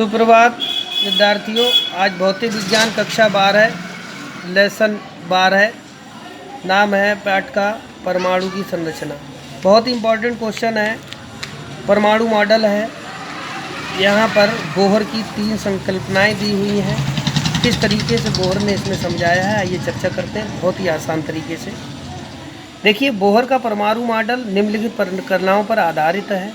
सुप्रभात विद्यार्थियों। आज भौतिक विज्ञान कक्षा 12 लेसन 12 नाम है पाठ का परमाणु की संरचना। बहुत इम्पोर्टेंट क्वेश्चन है। परमाणु मॉडल है। यहाँ पर बोहर की 3 संकल्पनाएं दी हुई हैं। किस तरीके से बोहर ने इसमें समझाया है आइए चर्चा करते हैं बहुत ही आसान तरीके से। देखिए, बोहर का परमाणु मॉडल निम्नलिखित परिकल्पनाओं पर आधारित है।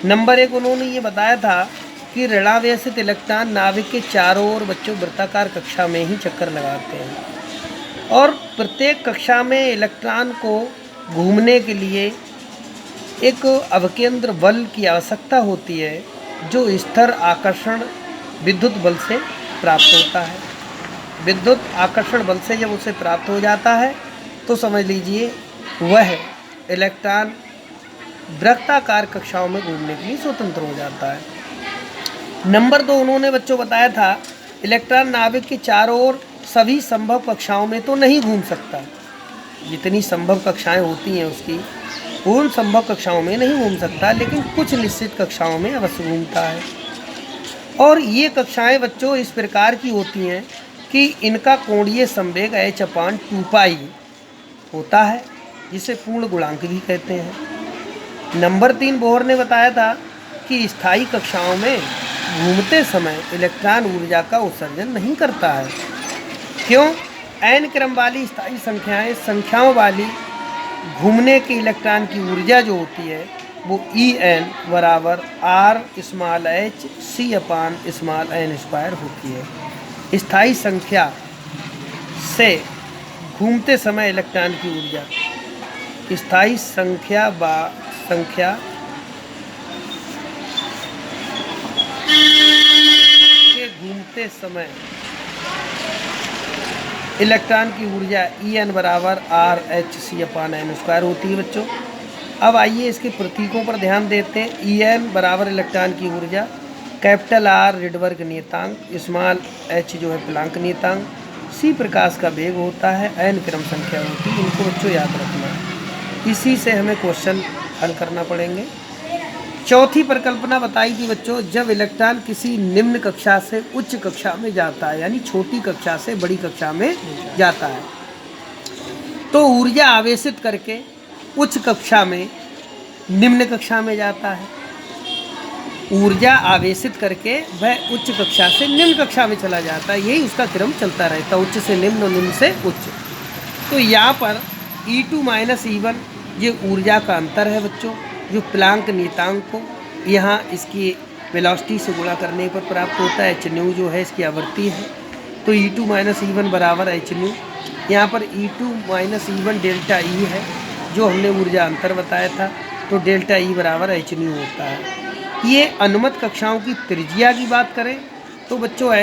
नंबर 1 उन्होंने ये बताया था कि ऋणावेशित इलेक्ट्रॉन नाभिक के चारों ओर बच्चों वृत्ताकार कक्षा में ही चक्कर लगाते हैं और प्रत्येक कक्षा में इलेक्ट्रॉन को घूमने के लिए एक अवकेंद्र बल की आवश्यकता होती है जो स्थिर आकर्षण विद्युत बल से प्राप्त होता है। विद्युत आकर्षण बल से जब उसे प्राप्त हो जाता है तो समझ लीजिए वह इलेक्ट्रॉन वृत्ताकार कक्षाओं में घूमने के लिए स्वतंत्र हो जाता है। नंबर 2 उन्होंने बच्चों बताया था इलेक्ट्रॉन नाभिक के चारों ओर सभी संभव कक्षाओं में तो नहीं घूम सकता। जितनी संभव कक्षाएं होती हैं उसकी उन संभव कक्षाओं में नहीं घूम सकता, लेकिन कुछ निश्चित कक्षाओं में अवश्य घूमता है। और ये कक्षाएं बच्चों इस प्रकार की होती हैं कि इनका कोणीय संवेग h/2π होता है, जिसे पूर्ण गुणांक भी कहते हैं। नंबर 3 बोहर ने बताया था कि स्थायी कक्षाओं में घूमते समय इलेक्ट्रॉन ऊर्जा का उत्सर्जन नहीं करता है। क्यों? n क्रम वाली स्थायी संख्याओं वाली घूमने के इलेक्ट्रॉन की ऊर्जा जो होती है वो En बराबर r c/n² होती है। स्थायी संख्या से घूमते समय इलेक्ट्रॉन की ऊर्जा स्थायी संख्या के घूमते समय इलेक्ट्रॉन की ऊर्जा En बराबर rhc/n² होती है बच्चों। अब आइए इसके प्रतीकों पर ध्यान देते हैं। En बराबर इलेक्ट्रॉन की ऊर्जा, कैपिटल R रिडबर्ग नियतांक, स्मॉल h जो है प्लांक नियतांक, C प्रकाश का वेग होता है, n क्रम संख्या होती है। इनको बच्चों याद रखना है। इसी से हमें क्वेश्चन हल करना पड़ेंगे। चौथी परिकल्पना बताई थी बच्चों, जब इलेक्ट्रॉन किसी निम्न कक्षा से उच्च कक्षा में जाता है, यानी छोटी कक्षा से बड़ी कक्षा में जाता है, तो ऊर्जा आवेशित करके उच्च कक्षा में निम्न कक्षा में जाता है। ऊर्जा आवेशित करके वह उच्च कक्षा से निम्न कक्षा में चला जाता है। यही उसका क्रम चलता रहता है, उच्च से निम्न और निम्न से उच्च। तो यहाँ पर E2 - E1 ये ऊर्जा का अंतर है बच्चों, जो प्लांक नियतांक को यहाँ इसकी वेलोसिटी से गुणा करने पर प्राप्त होता है। hν जो है इसकी आवृत्ति है। तो E2 - E1 बराबर hν। यहाँ पर E2 - E1 डेल्टा E है, जो हमने ऊर्जा अंतर बताया था। तो डेल्टा E बराबर hν होता है। ये अनुमत कक्षाओं की त्रिज्या की बात करें तो बच्चों